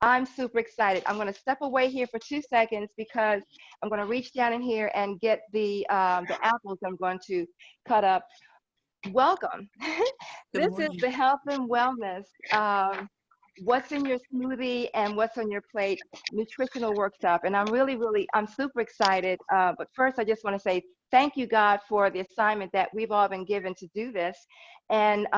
I'm super excited. I'm going to step away here for 2 seconds because I'm going to reach down in here and get the apples I'm going to cut up. Welcome. Good This is morning. the health and wellness. What's in your smoothie and what's on your plate nutritional workshop. And I'm super excited. But first, I just want to say thank you, God, for the assignment that we've all been given to do this, and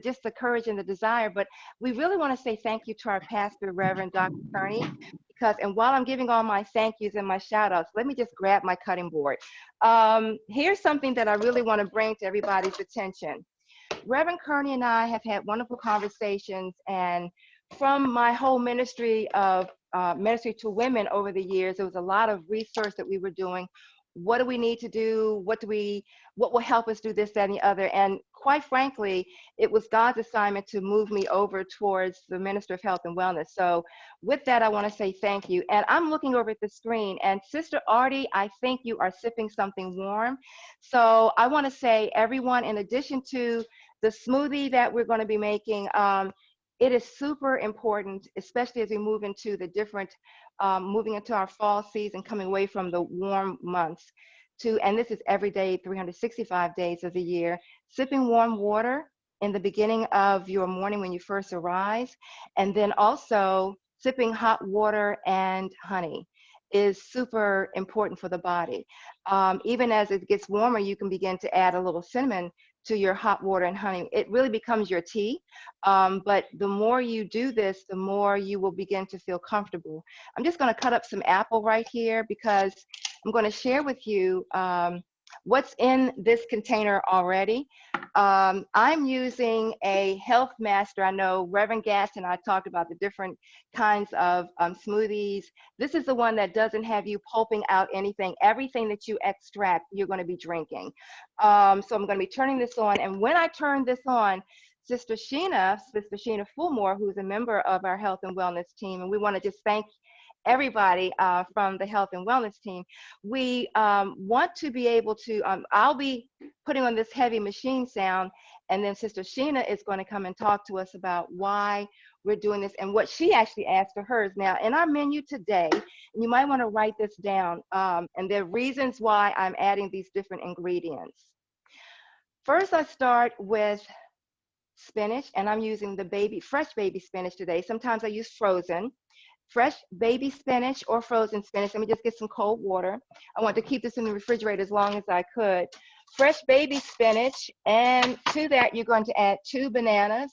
just the courage and the desire. But we really want to say thank you to our pastor, Reverend Dr. Kearney. Because, and while I'm giving all my thank yous and my shout outs, let me just grab my cutting board. Here's something that I really want to bring to everybody's attention. Reverend Kearney and I have had wonderful conversations, and from my whole ministry of ministry to women over the years, there was a lot of research that we were doing. What do we need to do? What will help us do this, that, and the other? And quite frankly, it was God's assignment to move me over towards the Minister of Health and Wellness. So with that, I want to say thank you. And I'm looking over at the screen, and Sister Artie, I think you are sipping something warm. So I want to say, everyone, in addition to the smoothie that we're going to be making, it is super important, especially as we move into the different, moving into our fall season, coming away from the warm months and this is every day, 365 days of the year, sipping warm water in the beginning of your morning when you first arise, and then also sipping hot water and honey is super important for the body. Even as it gets warmer, you can begin to add a little cinnamon to your hot water and honey. It really becomes your tea. But the more you do this, the more you will begin to feel comfortable. I'm just going to cut up some apple right here because I'm going to share with you what's in this container already. I'm using a Health Master. I know Reverend Gass and I talked about the different kinds of smoothies. This is the one that doesn't have you pulping out anything. Everything that you extract, you're going to be drinking. So I'm going to be turning this on. And when I turn this on, Sister Sheena Fulmore, who's a member of our health and wellness team, and we want to just thank everybody from the health and wellness team. We want to be able to, I'll be putting on this heavy machine sound, and then Sister Sheena is going to come and talk to us about why we're doing this and what she actually asked for hers. Now, in our menu today, and you might want to write this down, and there are reasons why I'm adding these different ingredients. First, I start with spinach, and I'm using the fresh baby spinach today. Sometimes I use frozen. Fresh baby spinach or frozen spinach. Let me just get some cold water. I want to keep this in the refrigerator as long as I could. Fresh baby spinach, and to that you're going to add 2 bananas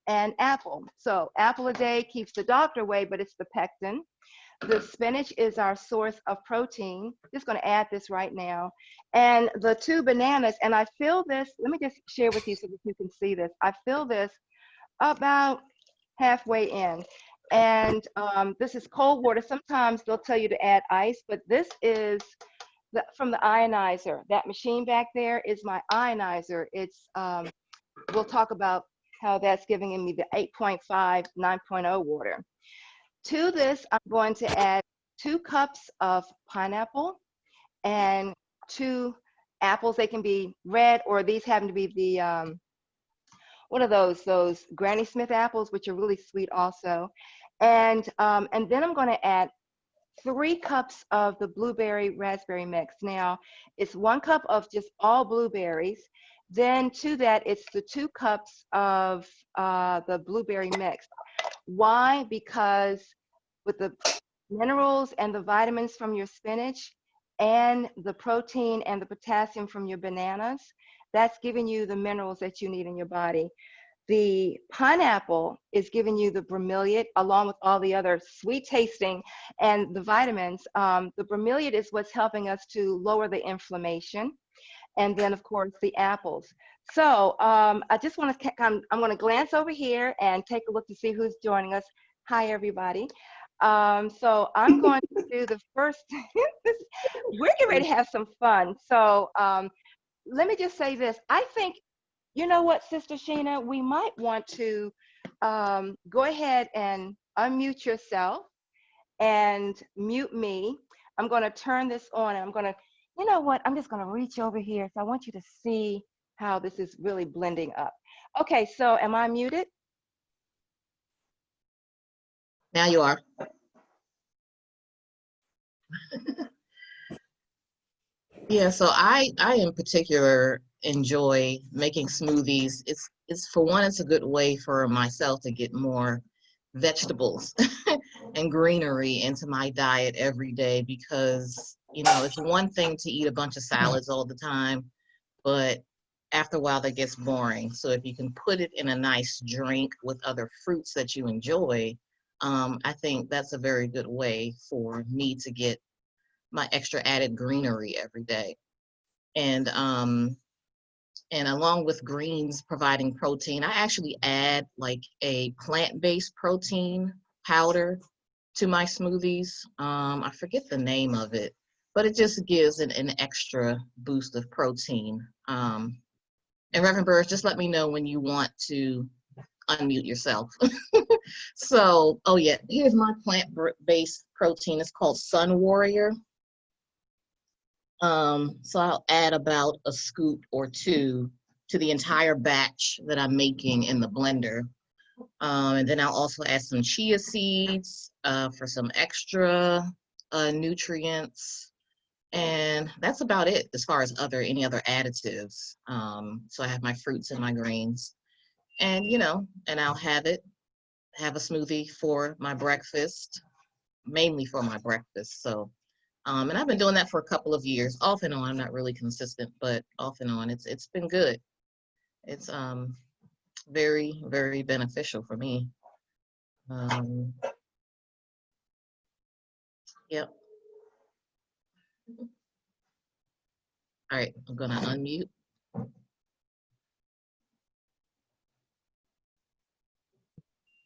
and apple. So apple a day keeps the doctor away, but it's the pectin. The spinach is our source of protein. Just going to add this right now. And the 2 bananas, and I fill this, let me just share with you so that you can see this. I fill this about halfway in. And this is cold water. Sometimes they'll tell you to add ice, but this is from the ionizer. That machine back there is my ionizer. It's we'll talk about how that's giving me the 8.5, 9.0 water. To this, I'm going to add 2 cups of pineapple and 2 apples. They can be red, or these happen to be the what are those Granny Smith apples, which are really sweet also. And then I'm going to add 3 cups of the blueberry raspberry mix. Now, it's 1 cup of just all blueberries. Then to that, it's the 2 cups of the blueberry mix. Why? Because with the minerals and the vitamins from your spinach and the protein and the potassium from your bananas, that's giving you the minerals that you need in your body. The pineapple is giving you the bromeliad along with all the other sweet tasting and the vitamins. The bromeliad is what's helping us to lower the inflammation. And then of course the apples. So I just want to, I'm going to glance over here and take a look to see who's joining us. Hi, everybody. So I'm going to do the first, we're getting ready to have some fun. So let me just say this. I think, you know what, Sister Sheena, we might want to go ahead and unmute yourself and mute me. I'm going to turn this on, and I'm going to, you know what, I'm just going to reach over here. So I want you to see how this is really blending up. Okay, so am I muted? Now you are. Yeah, so I in particular enjoy making smoothies. It's for one, it's a good way for myself to get more vegetables and greenery into my diet every day because, it's one thing to eat a bunch of salads all the time, but after a while that gets boring. So if you can put it in a nice drink with other fruits that you enjoy, I think that's a very good way for me to get my extra added greenery every day. And and along with greens providing protein, I actually add like a plant-based protein powder to my smoothies. I forget the name of it, but it just gives an extra boost of protein. And Reverend Burrs, just let me know when you want to unmute yourself. So, oh yeah, here's my plant-based protein. It's called Sun Warrior. So I'll add about a scoop or two to the entire batch that I'm making in the blender. And then I'll also add some chia seeds for some extra nutrients. And that's about it as far as any other additives. So I have my fruits and my greens. And and I'll have a smoothie for my breakfast, mainly for my breakfast. So and I've been doing that for a couple of years, off and on. I'm not really consistent, but off and on. It's been good. It's very, very beneficial for me. Um, yep. All right, I'm gonna unmute.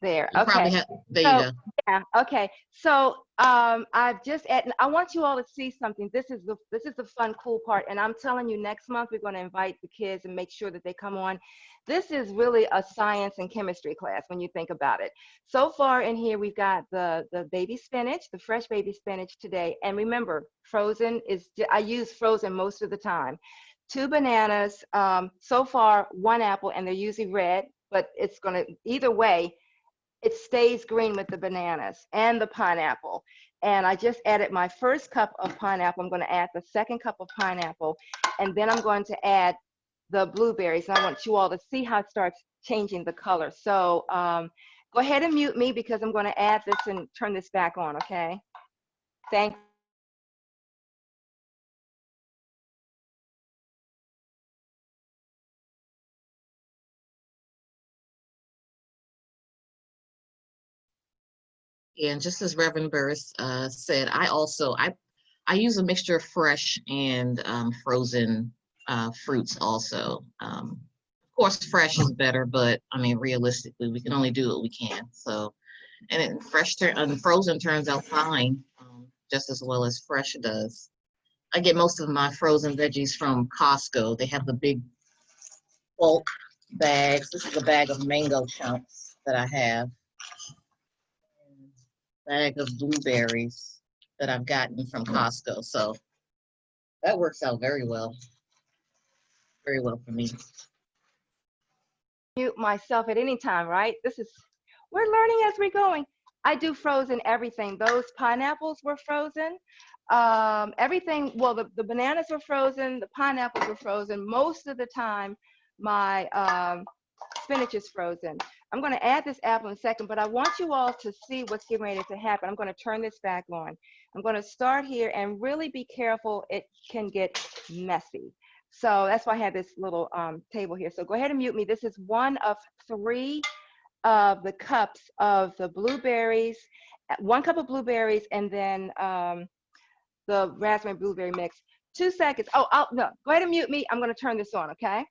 There. You probably Okay. have. There you So go. yeah. Okay. So I've just add, I want you all to see something. This is the fun, cool part. And I'm telling you, next month we're going to invite the kids and make sure that they come on. This is really a science and chemistry class when you think about it. So far in here we've got the baby spinach, the fresh baby spinach today. And remember, frozen is I use frozen most of the time. Two bananas. So far one apple, and they're usually red, but it's going to either way it stays green with the bananas and the pineapple. And I just added my first cup of pineapple. I'm going to add the second cup of pineapple, and then I'm going to add the blueberries. And I want you all to see how it starts changing the color. So go ahead and mute me because I'm going to add this and turn this back on, okay? Thank Yeah, and just as Reverend Burris said, I use a mixture of fresh and frozen fruits also. Of course, fresh is better, but I mean, realistically, we can only do what we can. So, and frozen turns out fine, just as well as fresh does. I get most of my frozen veggies from Costco. They have the big bulk bags. This is a bag of mango chunks that I have, bag of blueberries that I've gotten from Costco. So that works out very well for me. you myself at any time, right? We're learning as we're going. I do frozen everything. Those pineapples were frozen. Everything, well, the bananas were frozen, the pineapples were frozen. Most of the time, my spinach is frozen. I'm going to add this apple in a second, but I want you all to see what's getting ready to happen. I'm going to turn this back on. I'm going to start here and really be careful. It can get messy. So that's why I have this little table here. So go ahead and mute me. This is one of three of the cups of the blueberries, 1 cup of blueberries, and then the raspberry blueberry mix. 2 seconds. Oh, no, go ahead and mute me. I'm going to turn this on, okay?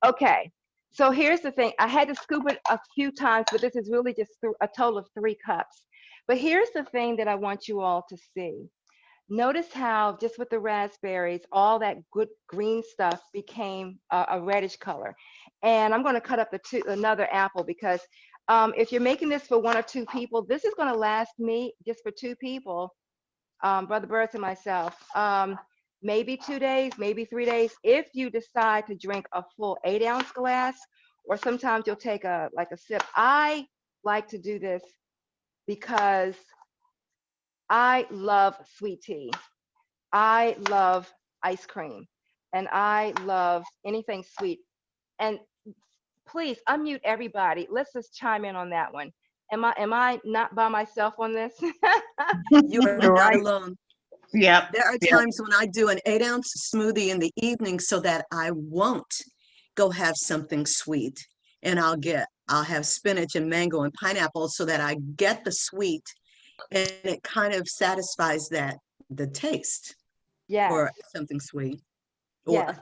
Okay. So here's the thing. I had to scoop it a few times, but this is really just a total of 3 cups. But here's the thing that I want you all to see. Notice how just with the raspberries, all that good green stuff became a reddish color. And I'm going to cut up another apple because if you're making this for 1 or 2 people, this is going to last me just for 2 people, Brother Burris and myself, maybe 2 days, maybe 3 days. If you decide to drink a full 8-ounce glass, or sometimes you'll take a sip. I like to do this because I love sweet tea. I love ice cream, and I love anything sweet. And please unmute everybody. Let's just chime in on that one. Am I not by myself on this? You are You're not right. alone. Yep. There are Yep. times when I do an 8-ounce smoothie in the evening so that I won't go have something sweet. And I'll have spinach and mango and pineapple so that I get the sweet and it kind of satisfies the taste Yes, for something sweet or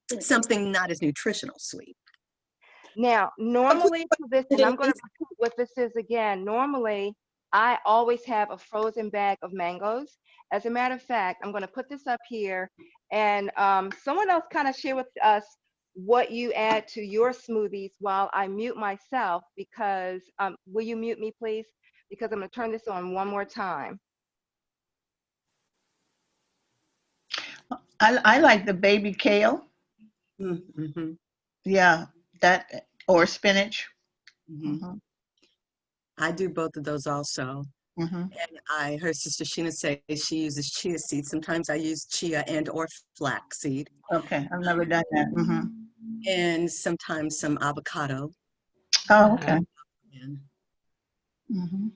yes. something not as nutritional sweet. Now, A quick normally for this, and I'm question, going to Denise. repeat what this is again. Normally, I always have a frozen bag of mangoes. As a matter of fact, I'm going to put this up here, and someone else kind of share with us what you add to your smoothies while I mute myself, because will you mute me, please? Because I'm going to turn this on one more time. I like the baby kale. Mm-hmm. Yeah, that or spinach. Mm-hmm. Hmm. I do both of those also. Hmm. And I heard Sister Sheena say she uses chia seeds. Sometimes I use chia and or flaxseed, Okay, I've never done that. Hmm. and sometimes some avocado. Oh, okay. And Hmm.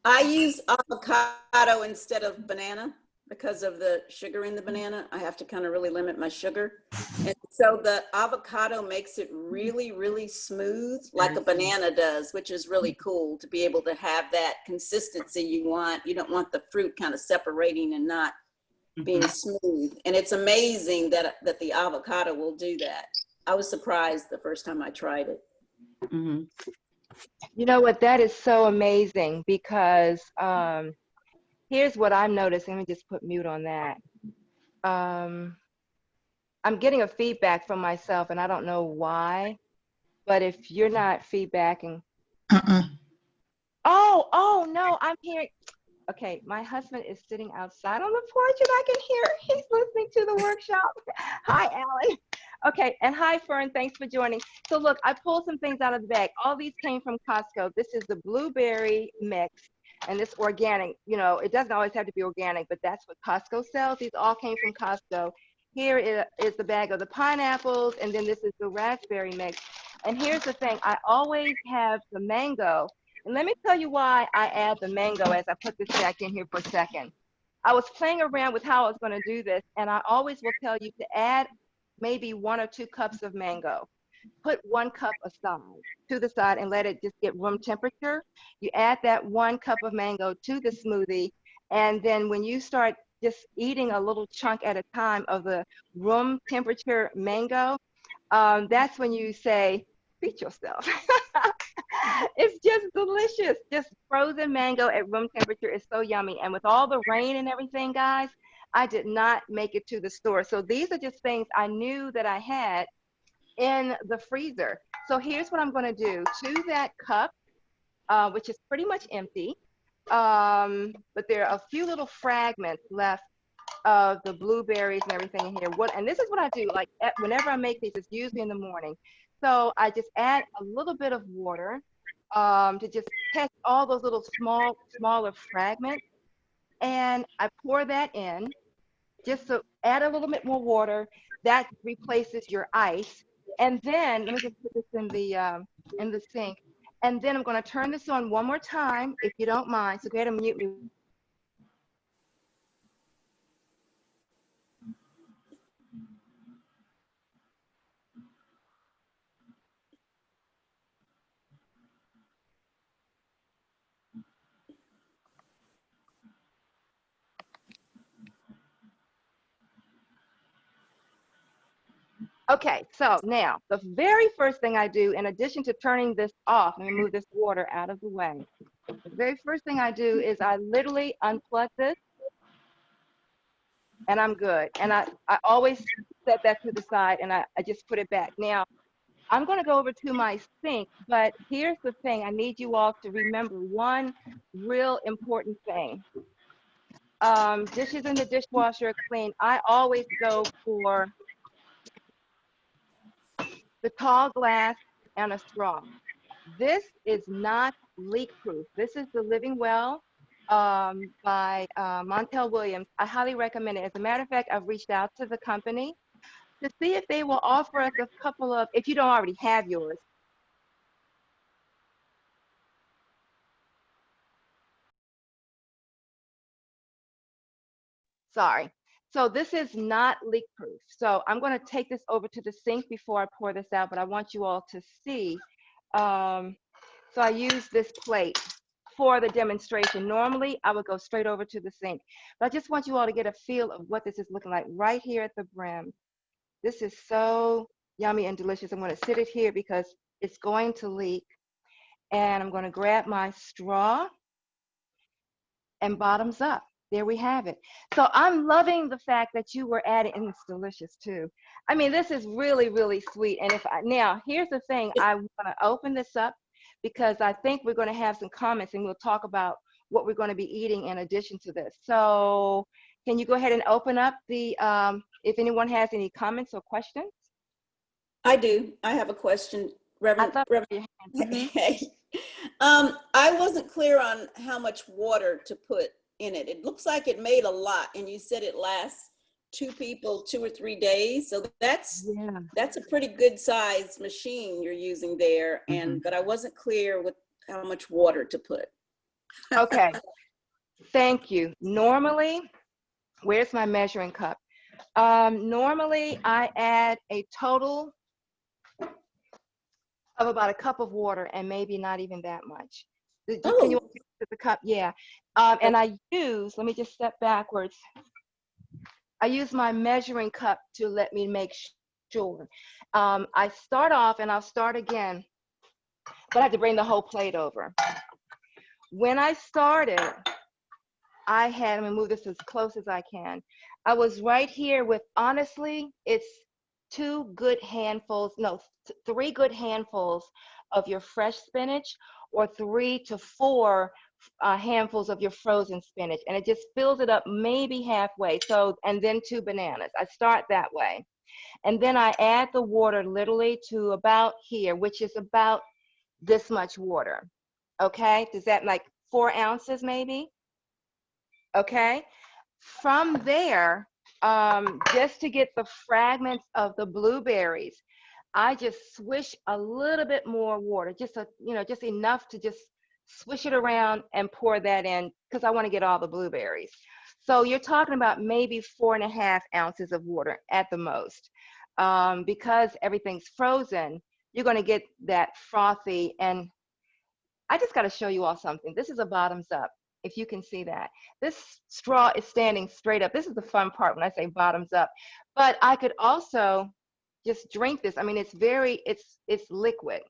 I use avocado instead of banana because of the sugar in the banana. I have to kind of really limit my sugar. And so the avocado makes it really, really smooth, like a banana does, which is really cool to be able to have that consistency you want. You don't want the fruit kind of separating and not being smooth. And it's amazing that the avocado will do that. I was surprised the first time I tried it. mm-hmm. You know what? That is so amazing because here's what I'm noticing. Let me just put mute on that. Um, I'm getting a feedback from myself, and I don't know why. But if you're not feedbacking, Mm-mm. oh no, I'm hearing. Okay, my husband is sitting outside on the porch, and I can hear he's listening to the workshop. Hi, Alan. Okay, and hi, Fern. Thanks for joining. So look, I pulled some things out of the bag. All these came from Costco. This is the blueberry mix, and this organic. You know, it doesn't always have to be organic, but that's what Costco sells. These all came from Costco. Here is the bag of the pineapples, and then this is the raspberry mix. And here's the thing, I always have the mango. And let me tell you why I add the mango as I put this back in here for a second. I was playing around with how I was going to do this, and I always will tell you to add maybe 1 or 2 cups of mango. Put 1 cup aside to the side and let it just get room temperature. You add that 1 cup of mango to the smoothie, and then when you start just eating a little chunk at a time of the room temperature mango, that's when you say, treat yourself. It's just delicious. Just frozen mango at room temperature is so yummy. And with all the rain and everything, guys, I did not make it to the store. So these are just things I knew that I had in the freezer. So here's what I'm going to do. To that cup, which is pretty much empty, but there are a few little fragments left of the blueberries and everything in here. And this is what I do. Like whenever I make these, it's usually in the morning. So I just add a little bit of water to just catch all those little smaller fragments, and I pour that in. Just to add a little bit more water, that replaces your ice. And then let me just put this in the sink. And then I'm going to turn this on one more time, if you don't mind. So go ahead and mute me. Okay, so now the very first thing I do, in addition to turning this off, let me move this water out of the way. The very first thing I do is I literally unplug this and I'm good. And I always set that to the side and I just put it back. Now, I'm going to go over to my sink, but here's the thing. I need you all to remember one real important thing. Dishes in the dishwasher are clean. I always go for the tall glass and a straw. This is not leak proof. This is the Living Well by Montel Williams. I highly recommend it. As a matter of fact, I've reached out to the company to see if they will offer us a couple of, if you don't already have yours. Sorry. So this is not leak proof. So I'm going to take this over to the sink before I pour this out, but I want you all to see. So I use this plate for the demonstration. Normally, I would go straight over to the sink, but I just want you all to get a feel of what this is looking like right here at the brim. This is so yummy and delicious. I'm going to sit it here because it's going to leak. And I'm going to grab my straw and bottoms up. There we have it. So I'm loving the fact that you were adding, and it's delicious too. I mean, this is really, really sweet. And now here's the thing, I want to open this up because I think we're going to have some comments and we'll talk about what we're going to be eating in addition to this. So can you go ahead and open up the, if anyone has any comments or questions? I do. I have a question, Reverend. I'd love to hear your hand. Hey. I wasn't clear on how much water to put in it. It looks like it made a lot, and you said it lasts 2 people 2 or 3 days. So that's a pretty good sized machine you're using there. And but I wasn't clear with how much water to put. Okay, thank you. Normally, where's my measuring cup? Normally, I add a total of about a cup of water and maybe not even that much. Can you look the cup? Yeah. And I use, let me just step backwards. I use my measuring cup to let me make sure. I start off and I'll start again, but I have to bring the whole plate over. When I started, I had, let me move this as close as I can. I was right here with, honestly, it's 2 good handfuls, no, 3 good handfuls of your fresh spinach or 3 to 4 handfuls of your frozen spinach. And it just fills it up maybe halfway. So, and then 2 bananas. I start that way. And then I add the water literally to about here, which is about this much water. Okay, does that like 4 ounces maybe? Okay, from there, just to get the fragments of the blueberries, I just swish a little bit more water, just just enough to just swish it around and pour that in because I want to get all the blueberries. So you're talking about maybe 4.5 ounces of water at the most. Because everything's frozen, you're going to get that frothy. And I just got to show you all something. This is a bottoms up. If you can see that. This straw is standing straight up. This is the fun part when I say bottoms up. But I could also just drink this. I mean, it's liquid.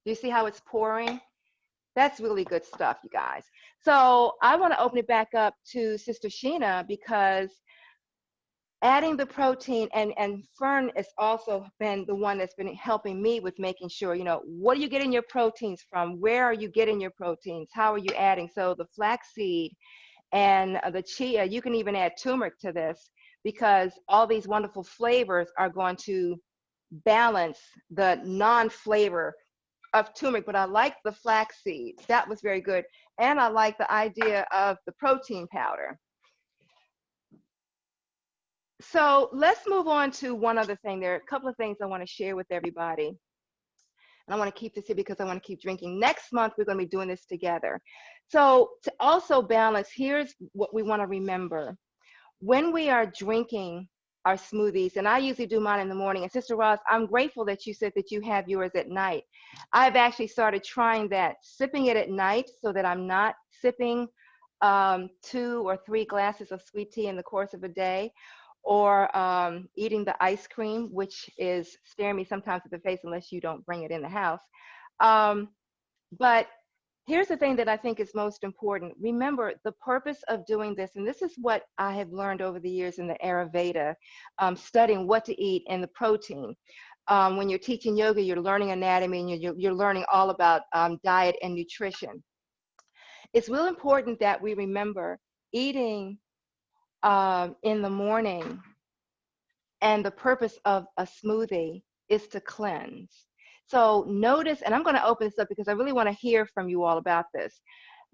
Do you see how it's pouring? That's really good stuff, you guys. So I want to open it back up to Sister Sheena because adding the protein, and Fern has also been the one that's been helping me with making sure, what are you getting your proteins from? Where are you getting your proteins? How are you adding? So the flaxseed and the chia, you can even add turmeric to this because all these wonderful flavors are going to balance the non-flavor of turmeric. But I like the flaxseed. That was very good. And I like the idea of the protein powder. So let's move on to one other thing. There are a couple of things I want to share with everybody. And I want to keep this here because I want to keep drinking. Next month, we're going to be doing this together. So to also balance, here's what we want to remember. When we are drinking our smoothies, and I usually do mine in the morning, and Sister Roz, I'm grateful that you said that you have yours at night. I've actually started trying that, sipping it at night so that I'm not sipping 2 or 3 glasses of sweet tea in the course of a day. or eating the ice cream, which is staring me sometimes at the face unless you don't bring it in the house. Um, but here's the thing that I think is most important. Remember the purpose of doing this, and this is what I have learned over the years in the Ayurveda, studying what to eat and the protein. When you're teaching yoga, you're learning anatomy and you're learning all about diet and nutrition. It's real important that we remember eating in the morning, and the purpose of a smoothie is to cleanse. So notice, and I'm going to open this up because I really want to hear from you all about this.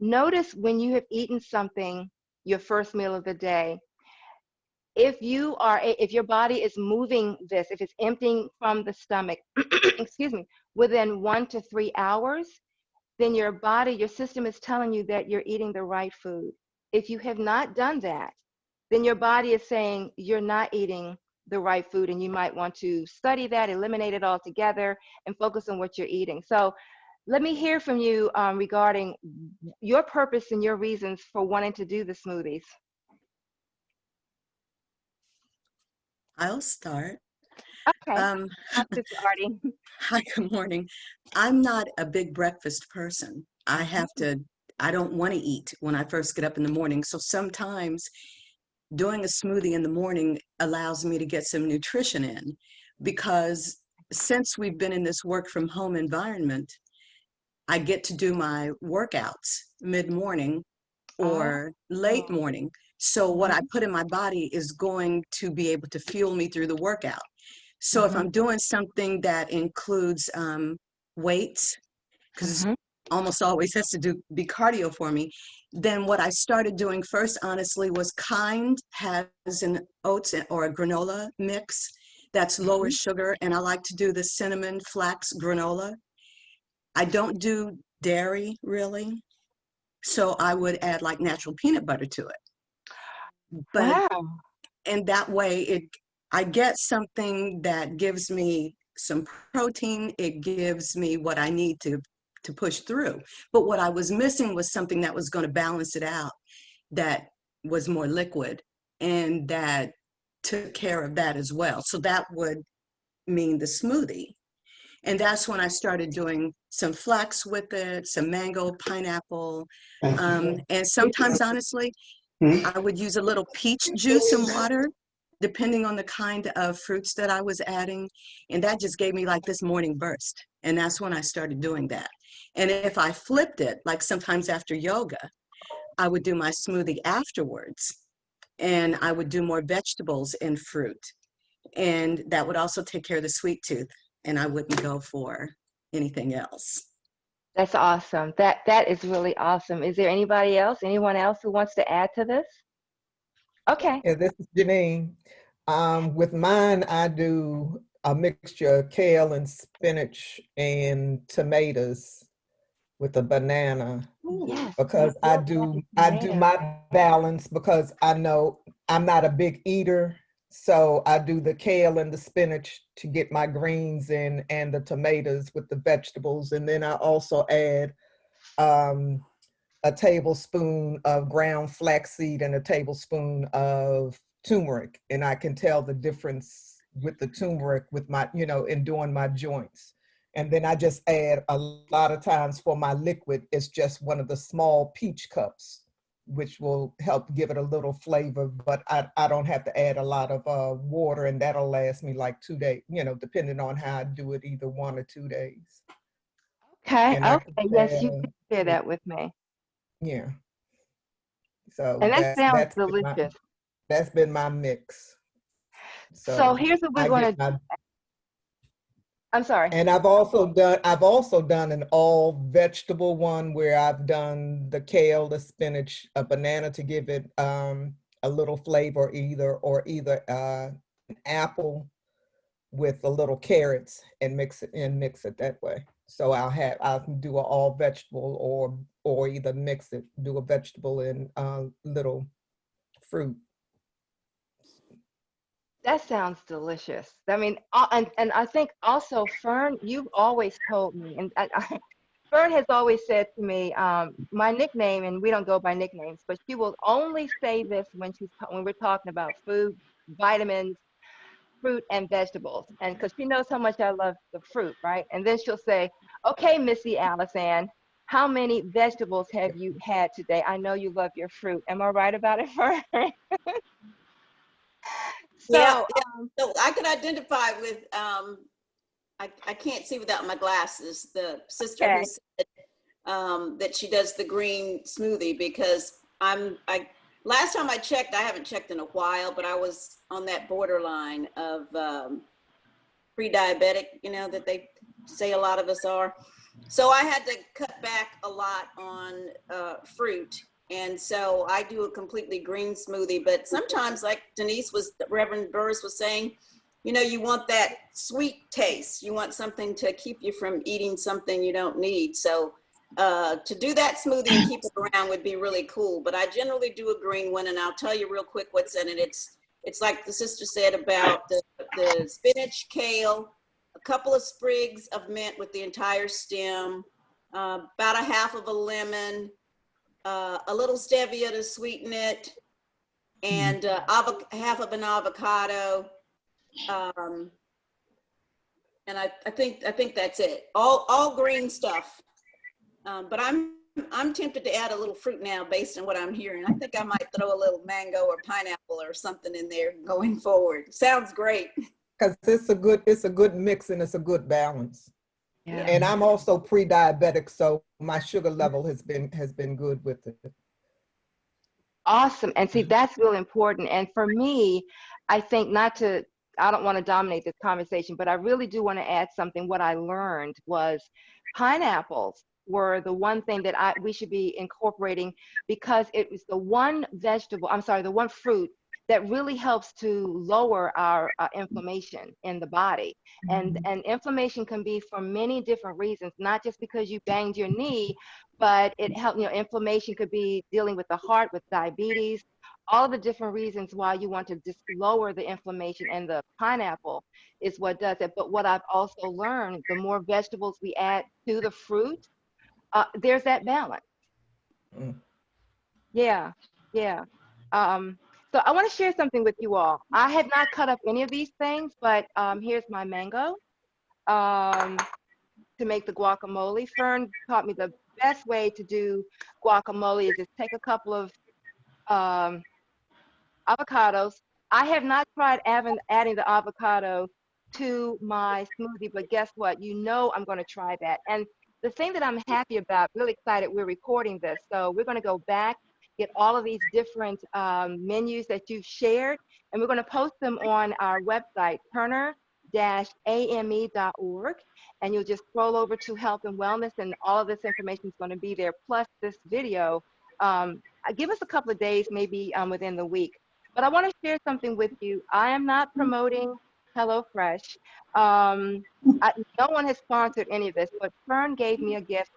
Notice when you have eaten something, your first meal of the day, if your body is moving this, if it's emptying from the stomach, excuse me, within 1 to 3 hours, then your body, your system is telling you that you're eating the right food. If you have not done that, then your body is saying you're not eating the right food, and you might want to study that, eliminate it altogether, and focus on what you're eating. So let me hear from you regarding your purpose and your reasons for wanting to do the smoothies. I'll start. Okay. Um, Hi, Sister Artie. Hi, good morning. I'm not a big breakfast person. I don't want to eat when I first get up in the morning. So sometimes doing a smoothie in the morning allows me to get some nutrition in, because since we've been in this work from home environment, I get to do my workouts mid-morning Oh. or late morning. So what I put in my body is going to be able to fuel me through the workout. So if Mm-hmm. I'm doing something that includes weights, because Mm-hmm. almost always has to be cardio for me, then what I started doing first, honestly, was Kind has an oats or a granola mix that's lower Mm-hmm. sugar, and I like to do the cinnamon flax granola. I don't do dairy really, so I would add like natural peanut butter to it. But Wow. and that way I get something that gives me some protein. It gives me what I need to push through. But what I was missing was something that was going to balance it out, that was more liquid and that took care of that as well. So that would mean the smoothie. And that's when I started doing some flax with it, some mango, pineapple, and sometimes honestly I would use a little peach juice and water, depending on the kind of fruits that I was adding. And that just gave me like this morning burst. And that's when I started doing that. And if I flipped it, like sometimes after yoga, I would do my smoothie afterwards. And I would do more vegetables and fruit. And that would also take care of the sweet tooth. And I wouldn't go for anything else. That's awesome. That is really awesome. Is there anyone else who wants to add to this? Okay. Yeah, this is Janine. With mine, I do a mixture of kale and spinach and tomatoes with a banana, Yes, I because love that I do tomato. my balance, because I know I'm not a big eater. So I do the kale and the spinach to get my greens in, and the tomatoes with the vegetables. And then I also add um, a tablespoon of ground flaxseed and a tablespoon of turmeric. And I can tell the difference with the turmeric with my, in doing my joints. And then I just add, a lot of times for my liquid, it's just one of the small peach cups, which will help give it a little flavor. But I don't have to add a lot of water, and that'll last me like 2 days, depending on how I do it, either 1 or 2 days. Okay. And I can Okay. Yes, you tell, did share that with me. yeah. So And that sounds delicious. that's been my mix. So So here's what we're I going get to do. my, I'm sorry. and I've also done an all vegetable one, where I've done the kale, the spinach, a banana to give it a little flavor, either an apple with a little carrots, and mix it that way. So I'll do an all vegetable, or either do a vegetable and little fruit. That sounds delicious. I mean, and I think also, Fern, you've always told me, and Fern has always said to me, my nickname, and we don't go by nicknames, but she will only say this when we're talking about food, vitamins, fruit, and vegetables. And because she knows how much I love the fruit, right? And then she'll say, okay, Missy Allison, how many vegetables have you had today? I know you love your fruit. Am I right about it, Fern? Yeah, So, yeah. So I can identify with, I can't see without my glasses, the sister who okay. said that she does the green smoothie, because last time I checked, I haven't checked in a while, but I was on that borderline of pre-diabetic, that they say a lot of us are. So I had to cut back a lot on fruit. And so I do a completely green smoothie, but sometimes, like Reverend Burris was saying, you want that sweet taste. You want something to keep you from eating something you don't need. So to do that smoothie and keep it around would be really cool. But I generally do a green one, and I'll tell you real quick what's in it. It's like the sister said about the spinach, kale, a couple of sprigs of mint with the entire stem, about a half of a lemon, a little stevia to sweeten it, and half of an avocado. And I think that's it. All green stuff. But I'm tempted to add a little fruit now based on what I'm hearing. I think I might throw a little mango or pineapple or something in there going forward. Sounds great. Because it's a good mix and it's a good balance. Yeah. And I'm also pre-diabetic, so my sugar level has been good with it. Awesome. And see, that's real important. And for me, I think I don't want to dominate this conversation, but I really do want to add something. What I learned was pineapples were the one thing that we should be incorporating, because it was the one the one fruit that really helps to lower our inflammation in the body. And inflammation can be for many different reasons, not just because you banged your knee, but it helps, inflammation could be dealing with the heart, with diabetes, all of the different reasons why you want to just lower the inflammation, and the pineapple is what does it. But what I've also learned, the more vegetables we add to the fruit, there's that balance. Mm. Yeah, yeah. So I want to share something with you all. I had not cut up any of these things, but here's my mango. To make the guacamole. Fern taught me the best way to do guacamole is just take a couple of avocados. I have not tried adding the avocado to my smoothie, but guess what? I'm going to try that. And the thing that I'm happy about, really excited, we're recording this. So we're going to go back, get all of these different menus that you've shared, and we're going to post them on our website, turner-ame.org. And you'll just scroll over to health and wellness, and all of this information is going to be there, plus this video. Give us a couple of days, maybe within the week. But I want to share something with you. I am not promoting HelloFresh. No one has sponsored any of this, but Fern gave me a gift.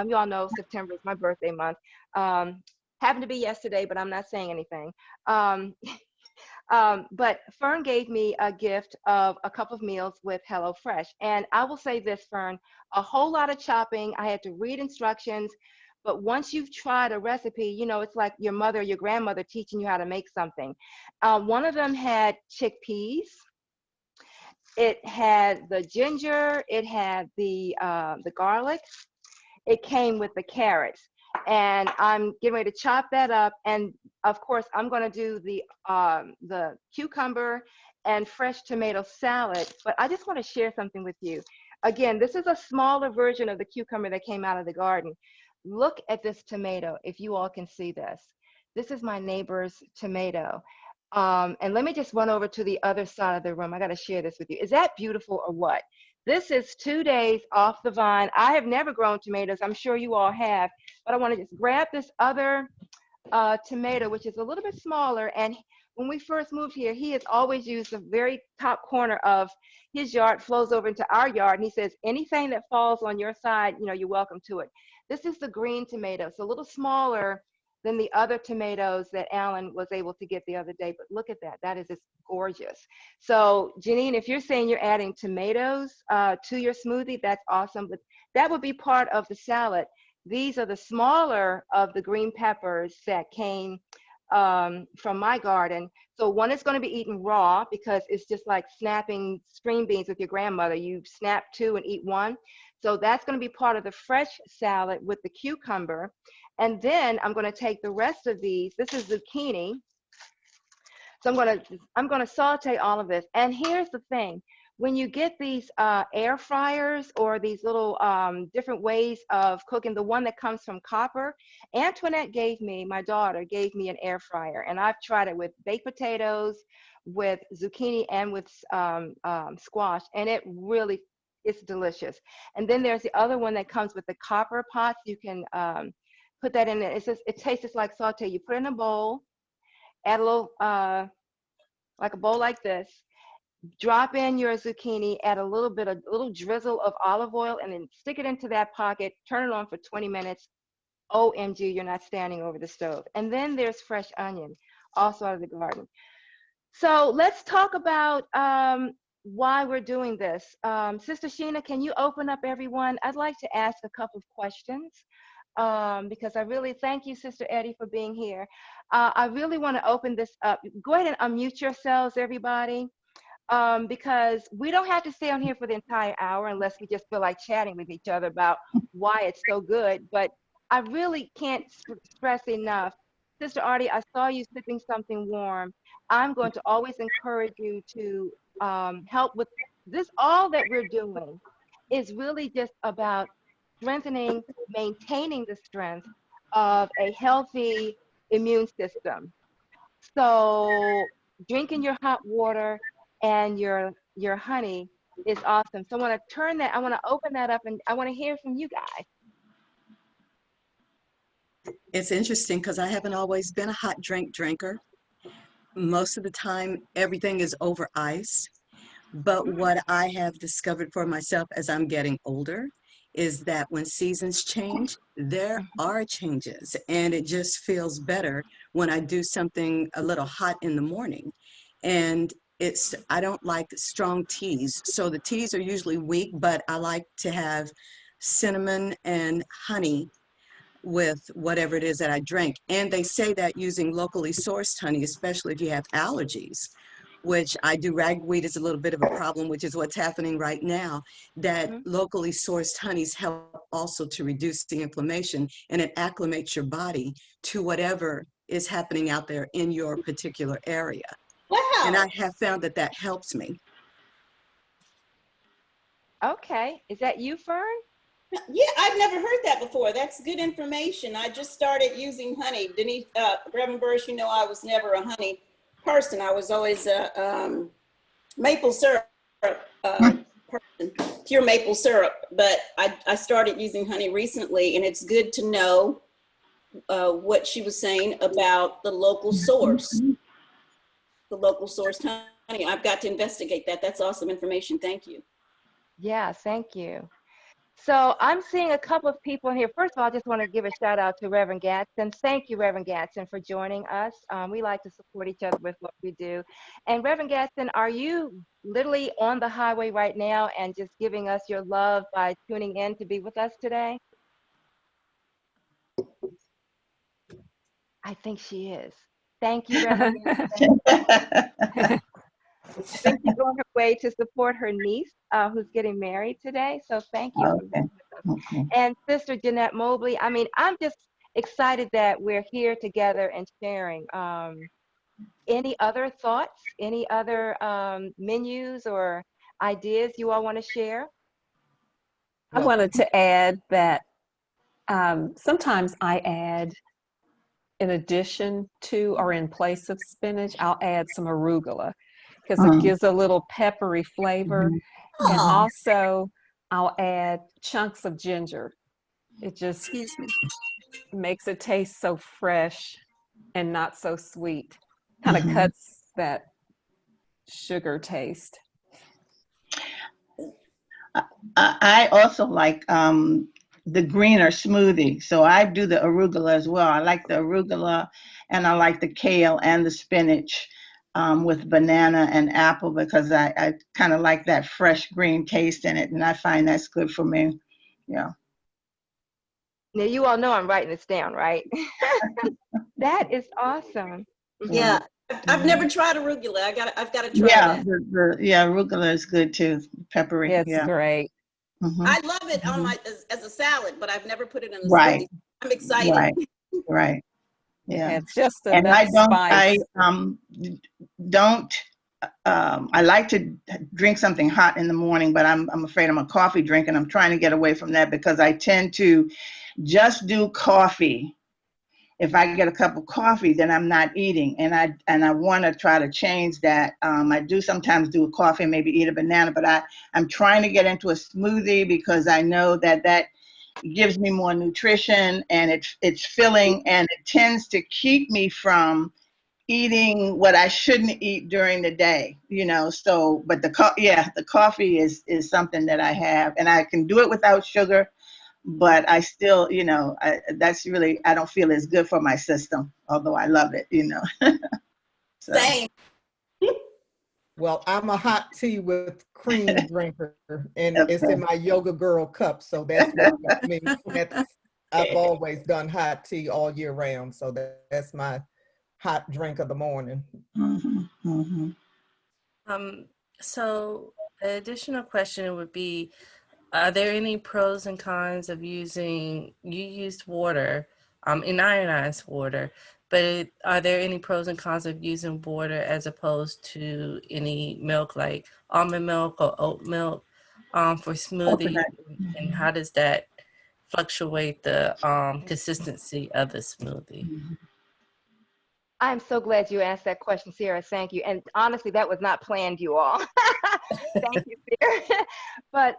You all know September is my birthday month. Happened to be yesterday, but I'm not saying anything. But Fern gave me a gift of a couple of meals with HelloFresh. And I will say this, Fern, a whole lot of chopping. I had to read instructions. But once you've tried a recipe, it's like your mother, your grandmother teaching you how to make something. One of them had chickpeas. It had the ginger. It had the garlic. It came with the carrots. And I'm getting ready to chop that up. And of course, I'm going to do the cucumber and fresh tomato salad. But I just want to share something with you. Again, this is a smaller version of the cucumber that came out of the garden. Look at this tomato, if you all can see this. This is my neighbor's tomato. And let me just run over to the other side of the room. I got to share this with you. Is that beautiful or what? This is 2 days off the vine. I have never grown tomatoes. I'm sure you all have. But I want to just grab this other tomato, which is a little bit smaller. And when we first moved here, he has always used the very top corner of his yard, flows over into our yard. And he says, anything that falls on your side, you're welcome to it. This is the green tomato. It's a little smaller than the other tomatoes that Alan was able to get the other day. But look at that. That is just gorgeous. So Janine, if you're saying you're adding tomatoes to your smoothie, that's awesome. But that would be part of the salad. These are the smaller of the green peppers that came from my garden. So one is going to be eaten raw because it's just like snapping string beans with your grandmother. You snap two and eat one. So that's going to be part of the fresh salad with the cucumber. And then I'm going to take the rest of these. This is zucchini. So I'm going to saute all of this. And here's the thing. When you get these air fryers or these little different ways of cooking, the one that comes from copper, Antoinette my daughter gave me an air fryer, and I've tried it with baked potatoes, with zucchini, and with squash, and it's delicious. And then there's the other one that comes with the copper pots. You can put that in there. It tastes just like saute. You put it in a bowl, add a little, like a bowl like this, drop in your zucchini, add a little drizzle of olive oil, and then stick it into that pocket, turn it on for 20 minutes. OMG, you're not standing over the stove. And then there's fresh onion, also out of the garden. So let's talk about why we're doing this. Sister Sheena, can you open up everyone? I'd like to ask a couple of questions because I really thank you, Sister Eddie, for being here. I really want to open this up. Go ahead and unmute yourselves, everybody. Because we don't have to stay on here for the entire hour unless we just feel like chatting with each other about why it's so good. But I really can't stress enough. Sister Artie, I saw you sipping something warm. I'm going to always encourage you to help with this. All that we're doing is really just about strengthening, maintaining the strength of a healthy immune system. So drinking your hot water and your honey is awesome. So I want to open that up, and I want to hear from you guys. It's interesting because I haven't always been a hot drink drinker. Most of the time, everything is over ice. But what I have discovered for myself as I'm getting older is that when seasons change, there are changes, and it just feels better when I do something a little hot in the morning. And I don't like strong teas. So the teas are usually weak, but I like to have cinnamon and honey with whatever it is that I drink. And they say that using locally sourced honey, especially if you have allergies, which I do, ragweed is a little bit of a problem, which is what's happening right now, that locally sourced honeys help also to reduce the inflammation, and it acclimates your body to whatever is happening out there in your particular area. Wow. And I have found that that helps me. Okay, is that you, Fern? Yeah, I've never heard that before. That's good information. I just started using honey. Denise, Reverend Burris, you know I was never a honey person. I was always a maple syrup person, pure maple syrup. But I started using honey recently, and it's good to know what she was saying about the local source. The local source honey. I've got to investigate that. That's awesome information. Thank you. Yeah, thank you. So I'm seeing a couple of people in here. First of all, I just want to give a shout out to Reverend Gadsden. Thank you, Reverend Gadsden, for joining us. We like to support each other with what we do. And Reverend Gadsden, are you literally on the highway right now and just giving us your love by tuning in to be with us today? I think she is. Thank you, Reverend Gadsden. I think she's on her way to support her niece who's getting married today. So thank you for being with us. Okay. And Sister Jeanette Mobley, I mean, I'm just excited that we're here together and sharing. Any other thoughts, any other menus or ideas you all want to share? I wanted to add that sometimes I add, in addition to or in place of spinach, I'll add some arugula because it gives a little peppery flavor. And also I'll add chunks of ginger. It just makes it taste so fresh and not so sweet. Kind of cuts that sugar taste. I also like the greener smoothie. So I do the arugula as well. I like the arugula, and I like the kale and the spinach with banana and apple because I kind of like that fresh green taste in it, and I find that's good for me. Yeah. Now you all know I'm writing this down, right? That is awesome. Yeah. Yeah, I've never tried arugula. I've got to try Yeah, that. yeah, arugula is good too. Peppery. It's Yeah. great. Hmm. I love it on my as a salad, but I've never put it in a Right. smoothie. I'm excited. Right. Right. Yeah. It's just And enough I spice. don't I like to drink something hot in the morning, but I'm afraid I'm a coffee drinker, and I'm trying to get away from that because I tend to just do coffee. If I get a cup of coffee, then I'm not eating, and I want to try to change that. I do sometimes do a coffee and maybe eat a banana, but I'm trying to get into a smoothie because I know that gives me more nutrition, and it's filling, and it tends to keep me from eating what I shouldn't eat during the day, So, but the coffee is something that I have, and I can do it without sugar, but I still, that's really, I don't feel it's good for my system, although I love it. So, Same. Well, I'm a hot tea with cream drinker, and it's in okay. my yoga girl cup. So that's what I mean. I've always done hot tea all year round. So that's my hot drink of the morning. Hmm. Hmm. Um, so the additional question would be, are there any pros and cons of you used water, in ionized water, but are there any pros and cons of using water as opposed to any milk like almond milk or oat milk, for smoothie? Coconut. And Hmm. how does that fluctuate the consistency of the smoothie? I'm so glad you asked that question, Sierra. Thank you. And honestly, that was not planned, you all. Thank you, Sierra. But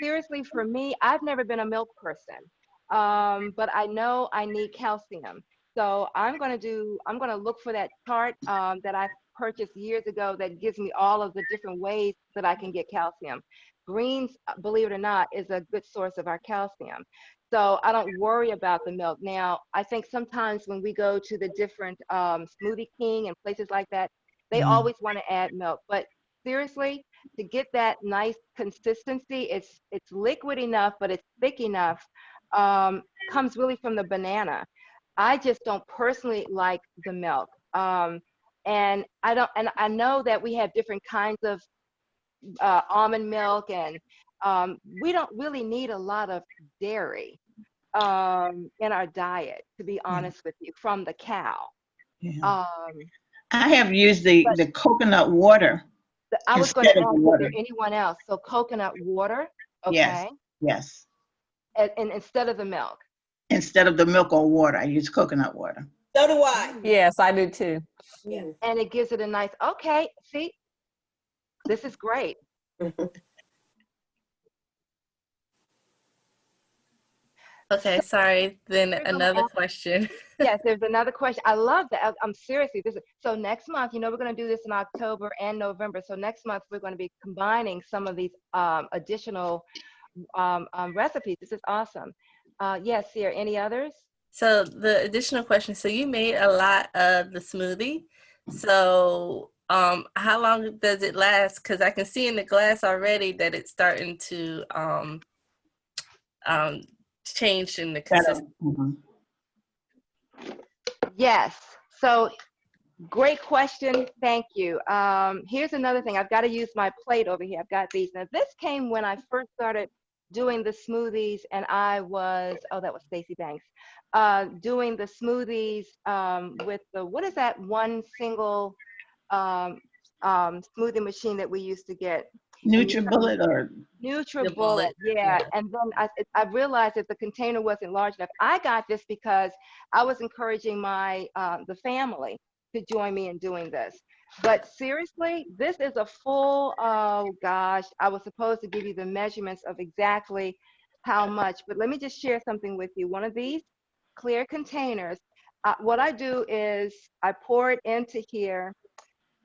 seriously, for me, I've never been a milk person, but I know I need calcium. So I'm gonna look for that chart that I purchased years ago that gives me all of the different ways that I can get calcium. Greens, believe it or not, is a good source of our calcium. So I don't worry about the milk. Now, I think sometimes when we go to the different Smoothie King and places like that, they always want to add milk. But seriously, to get that nice consistency, it's liquid enough, but it's thick enough. Comes really from the banana. I just don't personally like the milk. And I don't, and I know that we have different kinds of almond milk, and we don't really need a lot of dairy in our diet, to be Yeah. honest with you, from the cow. Yeah. Um, I have used the but coconut water I was going instead to of ask, the is there water. anyone else? So coconut water, Yes. okay, Yes. and instead of the milk. Instead of the milk or water, I use coconut water. So do I. Mm. Yes, I do too. Yeah. And it gives it a nice, okay, see, this is great. Okay, So sorry. Then we're going to another ask, question. yes, there's another question. I love that. I'm seriously, so next month, we're going to do this in October and November. So next month, we're going to be combining some of these additional recipes. This is awesome. Yes, Sierra, any others? So the additional question, so you made a lot of the smoothie. So how long does it last? Because I can see in the glass already that it's starting to um change in the Better. consistency. Yes. So great question. Thank you. Here's another thing. I've got to use my plate over here. I've got these. Now, this came when I first started doing the smoothies, and I was, oh, that was Stacey Banks, doing the smoothies with the, what is that one single um, smoothie machine that we used to get? And you turn NutriBullet or The NutriBullet, bullet. yeah. Yeah. And then I realized that the container wasn't large enough. I got this because I was encouraging my the family to join me in doing this. But seriously, this is a full, oh gosh, I was supposed to give you the measurements of exactly how much, but let me just share something with you. One of these clear containers, what I do is I pour it into here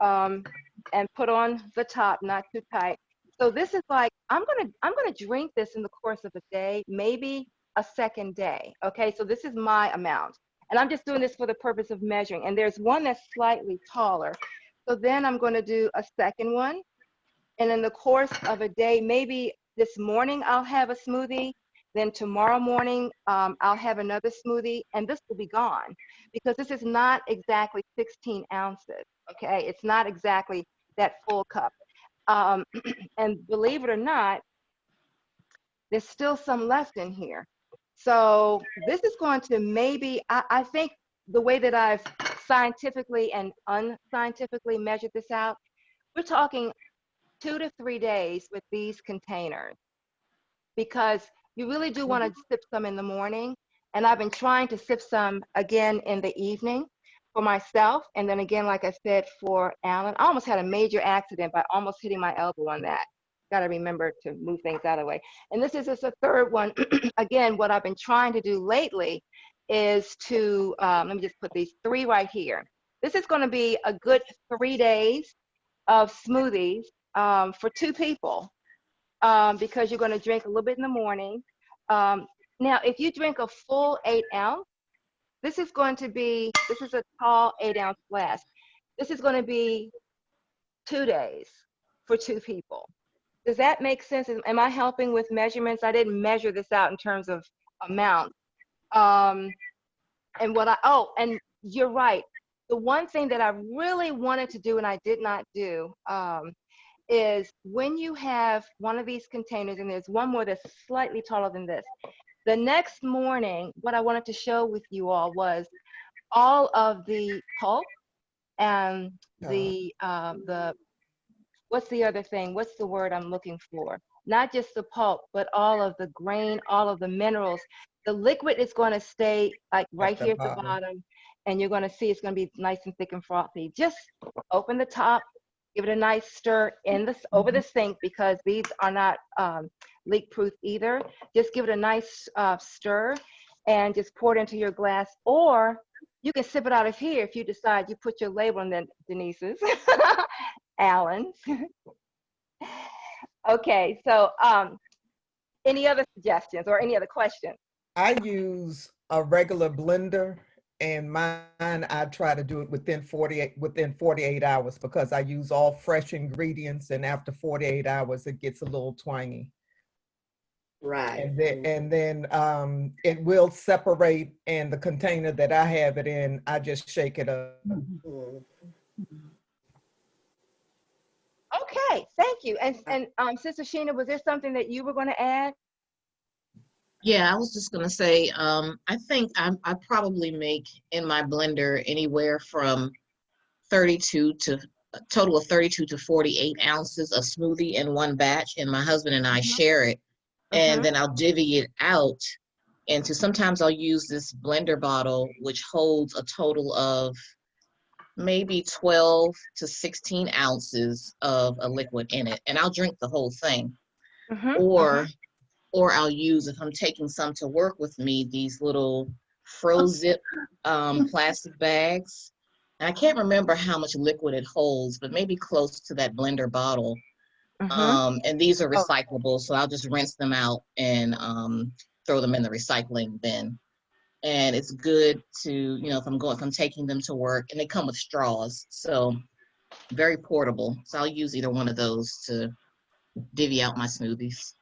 um, and put on the top, not too tight. So this is like, I'm gonna drink this in the course of a day, maybe a second day. Okay, so this is my amount. And I'm just doing this for the purpose of measuring. And there's one that's slightly taller. So then I'm going to do a second one. And in the course of a day, maybe this morning I'll have a smoothie. Then tomorrow morning, I'll have another smoothie, and this will be gone because this is not exactly 16 ounces. Okay, it's not exactly that full cup. Um, and believe it or not, there's still some left in here. So this is going to maybe, I think the way that I've scientifically and unscientifically measured this out, we're talking 2 to 3 days with these containers because you really do want to sip some in the morning. And I've been trying to sip some again in the evening for myself. And then again, like I said, for Alan. I almost had a major accident by almost hitting my elbow on that. Got to remember to move things out of the way. And this is just a third one. Again, what I've been trying to do lately is to, let me just put these 3 right here. This is going to be a good 3 days of smoothies for 2 people because you're going to drink a little bit in the morning. Now, if you drink a full 8 ounce, this is a tall 8 ounce glass. This is going to be 2 days for 2 people. Does that make sense? Am I helping with measurements? I didn't measure this out in terms of amount. And and you're right. The one thing that I really wanted to do and I did not do is when you have one of these containers, and there's one more that's slightly taller than this, the next morning, what I wanted to show with you all was all of the pulp and the what's the other thing? What's the word I'm looking for? Not just the pulp, but all of the grain, all of the minerals. The liquid is going to stay like right here at the bottom, and you're going to see it's going to be nice and thick and frothy. Just open the top, give it a nice stir over the sink because these are not leak proof either. Just give it a nice stir and just pour it into your glass, or you can sip it out of here if you decide you put your label on then Denise's, Alan's. Okay, so any other suggestions or any other questions? I use a regular blender, and mine I try to do it within 48 hours because I use all fresh ingredients, and after 48 hours it gets a little twangy. Right. And then it will separate, and the container that I have it in, I just shake it up. Okay, thank you. And Sister Sheena, was there something that you were going to add? Yeah, I was just gonna say, I think I probably make in my blender anywhere from 32 to a total of 32 to 48 ounces of smoothie in one batch, and my husband and I share it, and then I'll divvy it out into, sometimes I'll use this blender bottle, which holds a total of maybe 12 to 16 ounces of a liquid in it, and I'll drink the whole thing. Or I'll use, if I'm taking some to work with me, these little Fro-Zip plastic bags. And I can't remember how much liquid it holds, but maybe close to that blender bottle. And these are recyclable, so I'll just rinse them out and throw them in the recycling bin. And it's good to, if I'm taking them to work, and they come with straws, so very portable. So I'll use either one of those to divvy out my smoothies.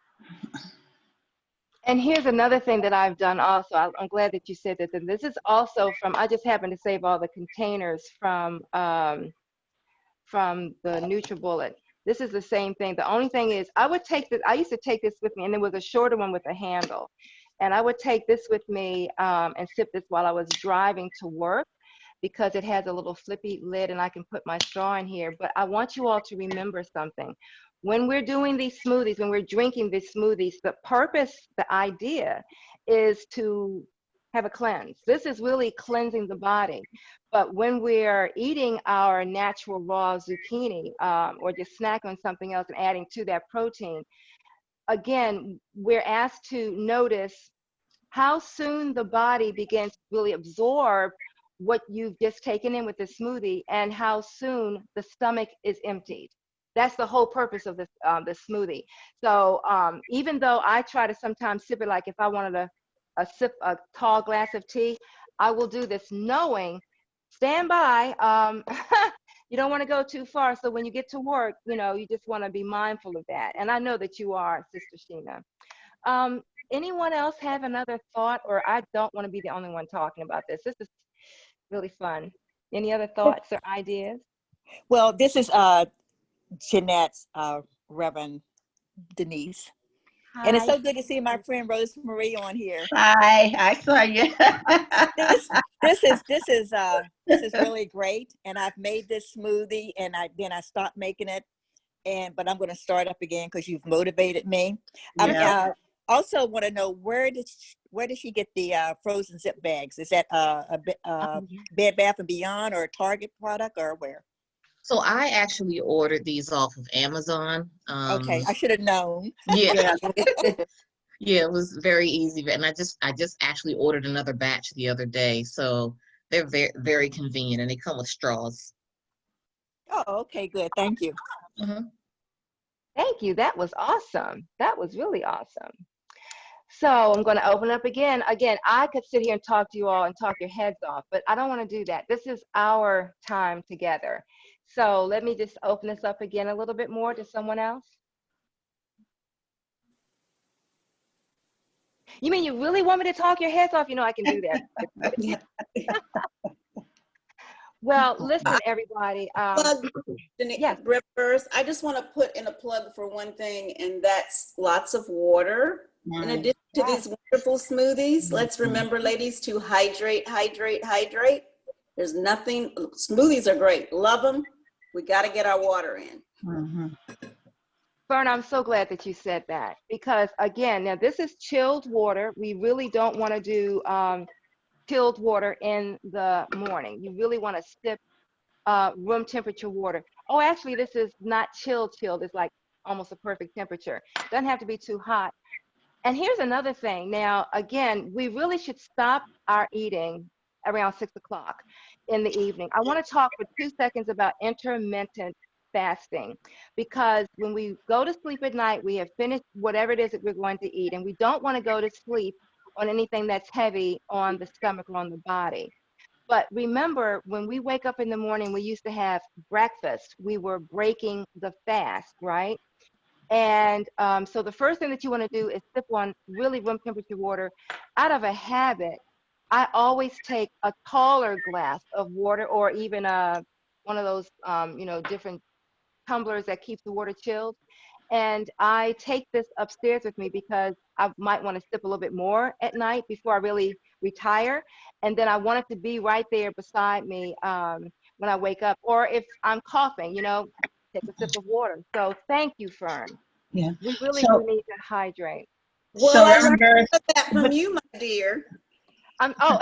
And here's another thing that I've done also. I'm glad that you said this. And this is also I just happened to save all the containers from the NutriBullet. This is the same thing. The only thing is I used to take this with me, and there was a shorter one with a handle. And I would take this with me and sip this while I was driving to work because it has a little flippy lid and I can put my straw in here. But I want you all to remember something. When we're doing these smoothies, when we're drinking these smoothies, the purpose, the idea is to have a cleanse. This is really cleansing the body. But when we're eating our natural raw zucchini or just snack on something else and adding to that protein, again, we're asked to notice how soon the body begins to really absorb what you've just taken in with the smoothie and how soon the stomach is emptied. That's the whole purpose of this smoothie. So even though I try to sometimes sip it, like if I wanted to a tall glass of tea. I will do this knowing, stand by. You don't want to go too far. So when you get to work, you just want to be mindful of that. And I know that you are, Sister Sheena. Um, Anyone else have another thought? Or I don't want to be the only one talking about this. This is really fun. Any other thoughts or ideas? Well, this is Jeanette's Reverend Denise. And it's Hi. so good to see my friend Rosemary on here. Hi, I saw you. This this is really great. And I've made this smoothie and I stopped making it. But I'm going to start up again because you've motivated me. Yeah. Also want to know where did she get the frozen zip bags? Is that Bed Bath and Beyond or a Target product or where? So I actually ordered these off of Amazon. Okay, I should have known. Yeah, Yeah. yeah, it was very easy. And I just actually ordered another batch the other day. So they're very, very convenient and they come with straws. Oh, okay, good. Thank you. Mm-hmm. Thank you. That was awesome. That was really awesome. So I'm going to open up again. Again, I could sit here and talk to you all and talk your heads off, but I don't want to do that. This is our time together. So let me just open this up again a little bit more to someone else. You mean you really want me to talk your heads off? I can do that. Well, listen, everybody. Plug, Yes. Rivers. I just want to put in a plug for one thing, and that's lots of water. In addition to these wonderful smoothies, let's remember, ladies, to hydrate, hydrate, hydrate. There's nothing, smoothies are great. Love them. We got to get our water in. Mm-hmm. Fern, I'm so glad that you said that because, again, now this is chilled water. We really don't want to do chilled water in the morning. You really want to sip room temperature water. Oh, actually, this is not chilled. It's like almost a perfect temperature. Doesn't have to be too hot. And here's another thing. Now, again, we really should stop our eating around 6 o'clock in the evening. I want to talk for 2 seconds about intermittent fasting because when we go to sleep at night, we have finished whatever it is that we're going to eat, and we don't want to go to sleep on anything that's heavy on the stomach or on the body. But remember, when we wake up in the morning, we used to have breakfast. We were breaking the fast, right? And so the first thing that you want to do is sip on really room temperature water. Out of a habit, I always take a taller glass of water or even one of those, different tumblers that keeps the water chilled. And I take this upstairs with me because I might want to sip a little bit more at night before I really retire. And then I want it to be right there beside me when I wake up. Or if I'm coughing, take a sip of water. So thank you, Fern. Yeah. We really do So, need to hydrate. Well, I Reverend learned Burris, that from you, my dear. Oh,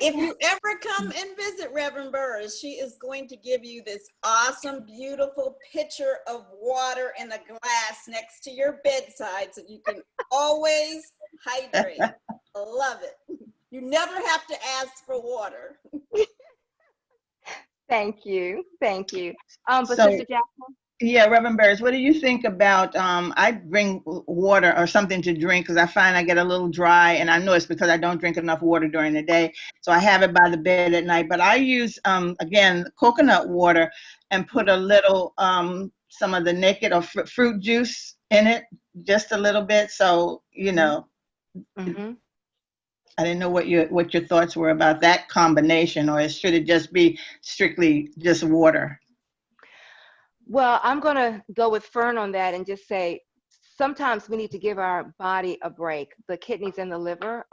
If you ever come and visit Reverend Burris, she is going to give you this awesome, beautiful pitcher of water in a glass next to your bedside so you can always hydrate. I love it. You never have to ask for water. thank you. Thank you. But so Sister Jackson? yeah, Reverend Burris, what do you think about, I bring water or something to drink because I find I get a little dry, and I know it's because I don't drink enough water during the day. So I have it by the bed at night, but I use, again, coconut water and put a little, some of the naked or fruit juice in it, just a little bit. So, Mm-hmm. I didn't know what your thoughts were about that combination, or should it just be strictly just water? Well, I'm going to go with Fern on that and just say sometimes we need to give our body a break, the kidneys and the liver,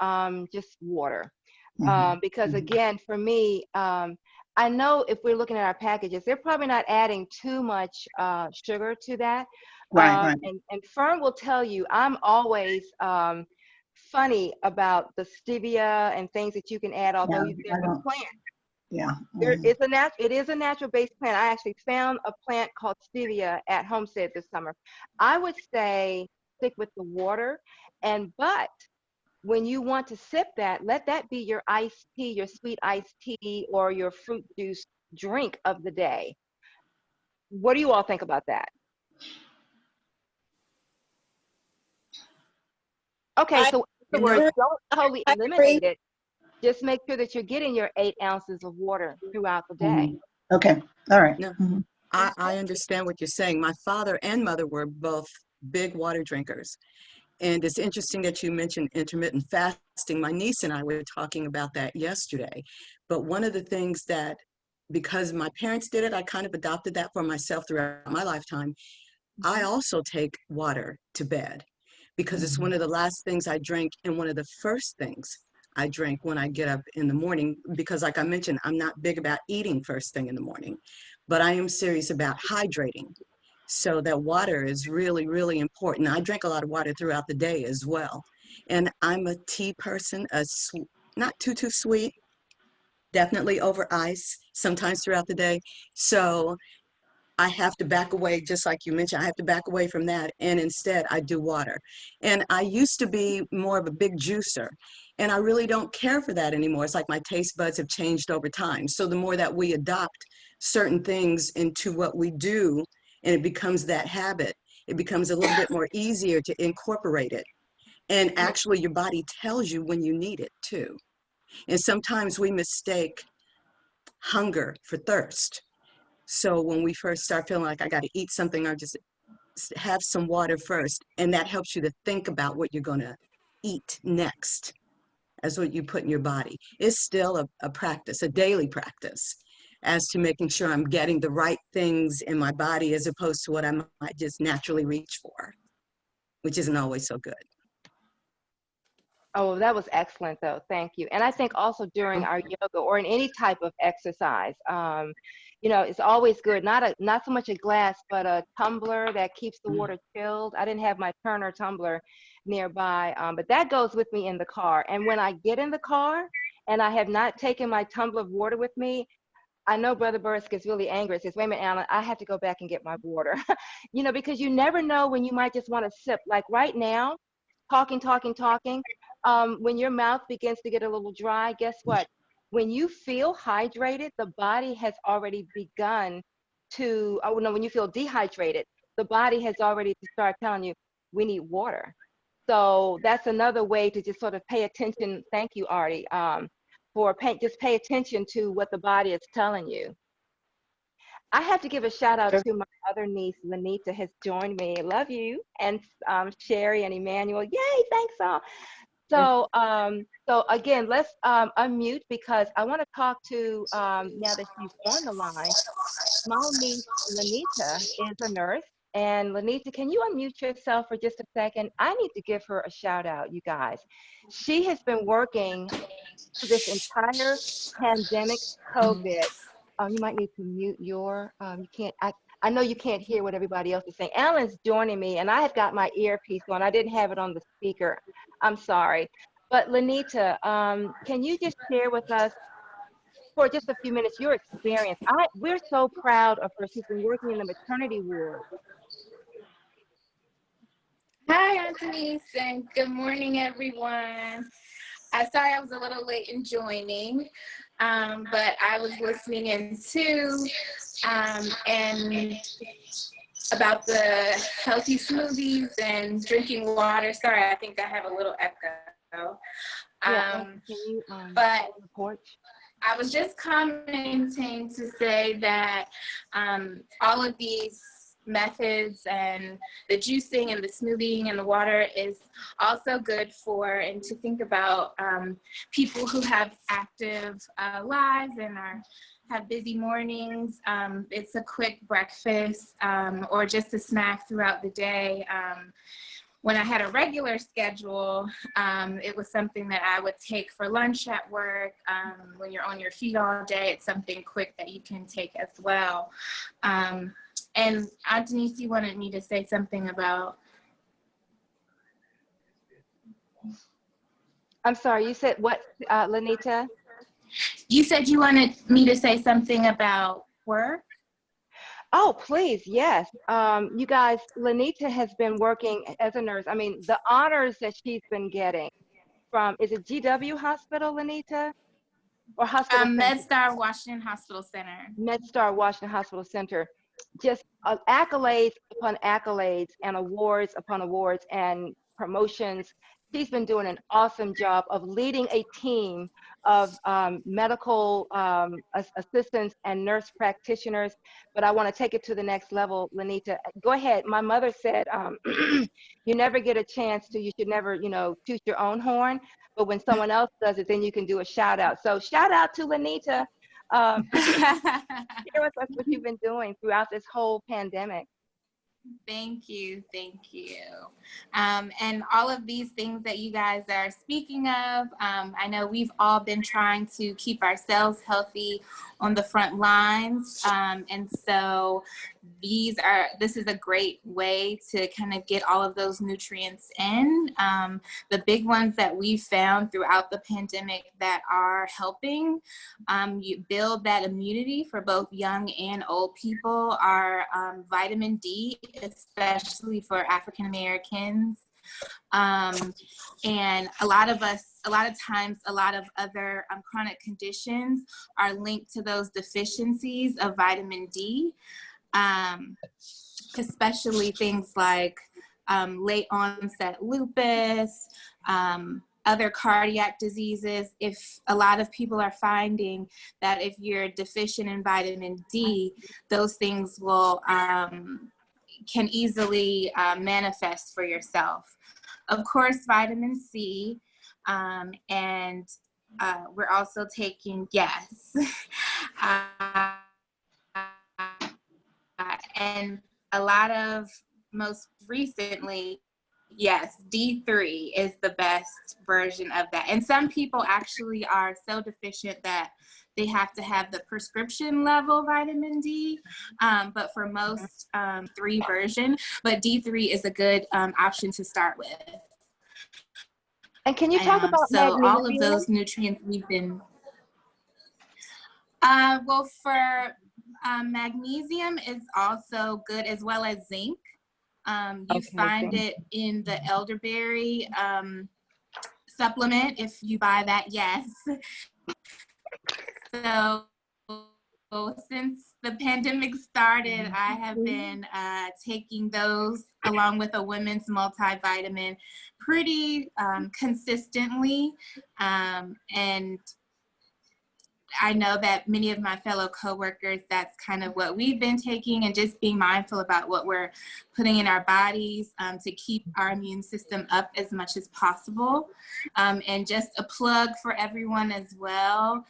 just water. Mhm. Because again, for me, I know if we're looking at our packages, they're probably not adding too much sugar to that. Right. And Fern will tell you, I'm always funny about the stevia and things that you can add, although Yeah, there's I a don't. plant. Yeah. It is a natural based plant. I actually found a plant called stevia at Homestead this summer. I would say stick with the water, but when you want to sip that, let that be your iced tea, your sweet iced tea, or your fruit juice drink of the day. What do you all think about that? Okay, I so other You know, words, don't totally I agree. eliminate it. Just make sure that you're getting your 8 ounces of water throughout the day. Mhm. Okay. All right. No, Mhm. I understand what you're saying. My father and mother were both big water drinkers. And it's interesting that you mentioned intermittent fasting. My niece and I were talking about that yesterday. But one of the things that, because my parents did it, I kind of adopted that for myself throughout my lifetime. I also take water to bed because it's one of the last things I drink and one of the first things I drink when I get up in the morning. Because, like I mentioned, I'm not big about eating first thing in the morning, but I am serious about hydrating. So that water is really, really important. I drink a lot of water throughout the day as well. And I'm a tea person, not too sweet, definitely over ice sometimes throughout the day. So I have to back away, just like you mentioned, I have to back away from that. And instead, I do water. And I used to be more of a big juicer. And I really don't care for that anymore. It's like my taste buds have changed over time. So the more that we adopt certain things into what we do, and it becomes that habit, it becomes a little bit more easier to incorporate it. And actually, your body tells you when you need it too. And sometimes we mistake hunger for thirst. So when we first start feeling like I got to eat something, I just have some water first. And that helps you to think about what you're going to eat next as what you put in your body. It's still a practice, a daily practice, as to making sure I'm getting the right things in my body as opposed to what I might just naturally reach for, which isn't always so good. Oh, that was excellent, though. Thank you. And I think also during our yoga or in any type of exercise, it's always good. Not so much a glass, but a tumbler that keeps the water chilled. I didn't have my Turner tumbler nearby, but that goes with me in the car. And when I get in the car and I have not taken my tumbler of water with me, I know Brother Burris gets really angry. Says, "Wait a minute, Alan, I have to go back and get my water." Because you never know when you might just want to sip. Like right now, talking. When your mouth begins to get a little dry, guess what? When you feel hydrated, the body has already begun to, oh no, when you feel dehydrated, the body has already to start telling you, we need water. So that's another way to just sort of pay attention. Thank you, Artie, just pay attention to what the body is telling you. I have to give a shout out to my other niece, Lanita, has joined me. Love you. And Sherry and Emmanuel. Yay, thanks all. So again, let's unmute because I want to talk to, now that she's on the line, my niece, Lanita, is a nurse. And Lanita, can you unmute yourself for just a second? I need to give her a shout out, you guys. She has been working this entire pandemic, COVID. You might need to mute your, you can't, I know you can't hear what everybody else is saying. Alan's joining me and I have got my earpiece on. I didn't have it on the speaker. I'm sorry. But Lanita, can you just share with us for just a few minutes your experience? We're so proud of her. She's been working in the maternity ward. Hi, Aunt Denise, and good morning, everyone. Sorry I was a little late in joining, but I was listening in too, and about the healthy smoothies and drinking water. Sorry, I think I have a little echo. Can you, but report? I was just commenting to say that all of these methods and the juicing and the smoothing and the water is also good for, and to think about people who have active lives and have busy mornings. It's a quick breakfast or just a snack throughout the day. When I had a regular schedule, it was something that I would take for lunch at work. When you're on your feet all day, it's something quick that you can take as well. And Aunt Denise, you wanted me to say something about. I'm sorry, you said what, Lanita? You said you wanted me to say something about work? Oh, please, yes. You guys, Lanita has been working as a nurse. I mean, the honors that she's been getting from, is it GW Hospital, Lanita? Or Hospital Center? MedStar Washington Hospital Center. MedStar Washington Hospital Center. Just accolades upon accolades and awards upon awards and promotions. She's been doing an awesome job of leading a team of medical assistants and nurse practitioners. But I want to take it to the next level, Lanita. Go ahead. My mother said, you never get a chance to, you should never, toot your own horn. But when someone else does it, then you can do a shout out. So shout out to Lanita. Share with us what you've been doing throughout this whole pandemic. Thank you. Thank you. And all of these things that you guys are speaking of, I know we've all been trying to keep ourselves healthy on the front lines. And so this is a great way to kind of get all of those nutrients in. The big ones that we've found throughout the pandemic that are helping you build that immunity for both young and old people are vitamin D, especially for African Americans. And a lot of times, a lot of other chronic conditions are linked to those deficiencies of vitamin D, especially things like late onset lupus, other cardiac diseases. If a lot of people are finding that if you're deficient in vitamin D, those things will can easily manifest for yourself. Of course, vitamin C, and we're also taking, yes, and a lot of, most recently, yes, D3 is the best version of that. And some people actually are so deficient that they have to have the prescription level vitamin D, but for most 3 version, but D3 is a good option to start with. And can you talk about so magnesium? all of those nutrients we've been, well, for magnesium is also good, as well as zinc. You find it in the elderberry supplement if you buy that, yes. So since the pandemic started, I have been taking those along with a women's multivitamin pretty consistently. And I know that many of my fellow coworkers, that's kind of what we've been taking, and just being mindful about what we're putting in our bodies to keep our immune system up as much as possible. And just a plug for everyone as well,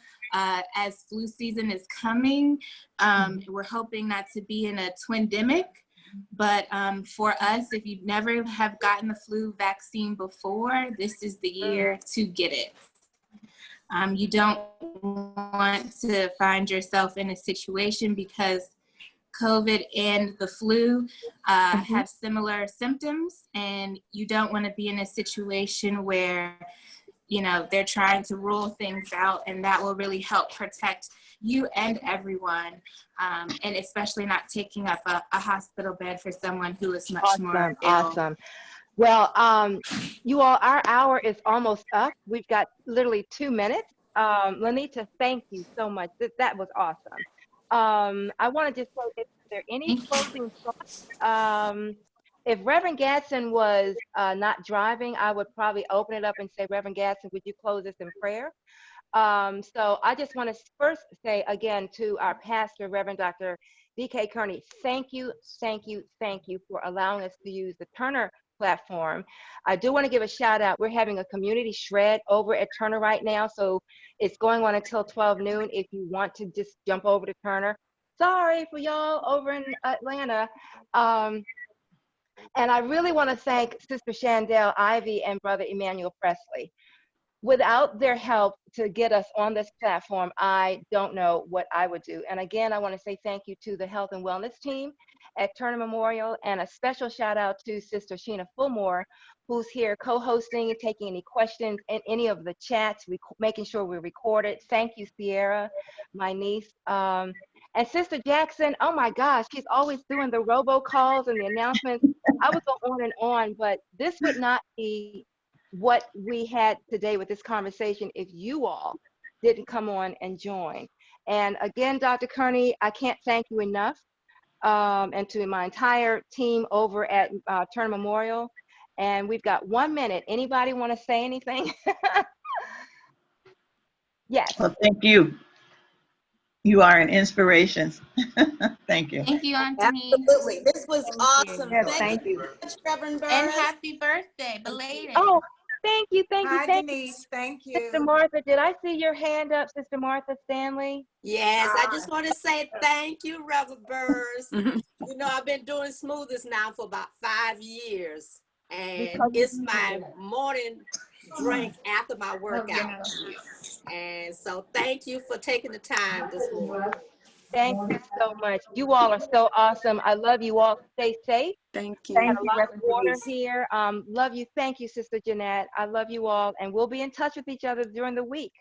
as flu season is coming, we're hoping not to be in a twindemic, but for us, if you've never have gotten the flu vaccine before, this is the year to get it. You don't want to find yourself in a situation, because COVID and the flu have similar symptoms, and you don't want to be in a situation where, they're trying to rule things out, and that will really help protect you and everyone, and especially not taking up a hospital bed for someone who is much more ill. Awesome. Well, you all, our hour is almost up. We've got literally 2 minutes. Lanita, thank you so much. That was awesome. I want to just say, is there any closing thoughts? If Reverend Gadsden was not driving, I would probably open it up and say, Reverend Gadsden, would you close us in prayer? So I just want to first say again to our pastor, Reverend Dr. D.K. Kearney, thank you for allowing us to use the Turner platform. I do want to give a shout out. We're having a community shred over at Turner right now, so it's going on until 12 noon. If you want to just jump over to Turner, sorry for y'all over in Atlanta. And I really want to thank Sister Chandel Ivy and Brother Emmanuel Presley. Without their help to get us on this platform, I don't know what I would do. And again, I want to say thank you to the health and wellness team at Turner Memorial, and a special shout out to Sister Sheena Fulmore, who's here co-hosting and taking any questions in any of the chats, making sure we record it. Thank you, Sierra, my niece. And Sister Jackson, oh my gosh, she's always doing the robocalls and the announcements. I would go on and on, but this would not be what we had today with this conversation if you all didn't come on and join. And again, Dr. Kearney, I can't thank you enough, and to my entire team over at Turner Memorial. And we've got 1 minute. Anybody want to say anything? Yes. Well, thank you. You are an inspiration. Thank you. Thank you, Auntie. Absolutely. This was awesome. Yes, Thank thank you you. so much, Reverend And Burris. happy birthday, belated. Oh, thank you, thank you, Hi, thank you. Denise. Thank Sister you. Martha, did I see your hand up, Sister Martha Stanley? Yes, I just want to say thank you, Reverend Burrs. You know, I've been doing smoothies now for about 5 years, and it's my morning drink after my workout. And so thank you for taking the time this morning. Thank you so much. You all are so awesome. I love you all. Stay safe. Thank you. Got Thank a you, lot of Reverend water Denise. here. Love you. Thank you, Sister Jeanette. I love you all. And we'll be in touch with each other during the week.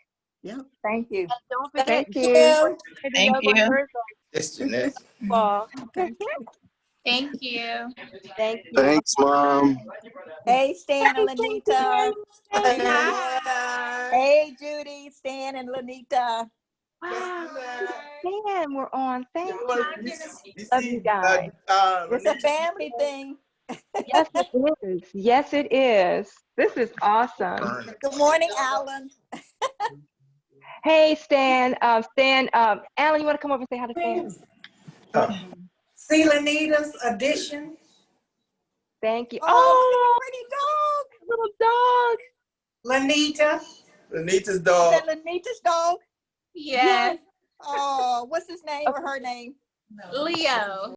Yep. Thank you. And don't forget, Thank you. Community Thank Love on you. Thursday. It's Jeanette. Fall. Thank you. Thank you. Thanks, Mom. Hey, Stan and Lanita. Thank you. Hi. Hey, Judy, Stan and Lanita. Wow. Stan, we're on. Thank you. You Love you see, guys. It's a family thing. Yes, it is. Yes, it is. This is awesome. Good morning, Alan. Hey, Stan. Alan, you want to come over and say hi to Stan? See Lanita's addition. Thank you. Oh, Oh, look at the pretty dog. Lanita. Lanita's Is dog. that Lanita's dog? Yes. Oh, what's his name or her name? Leo.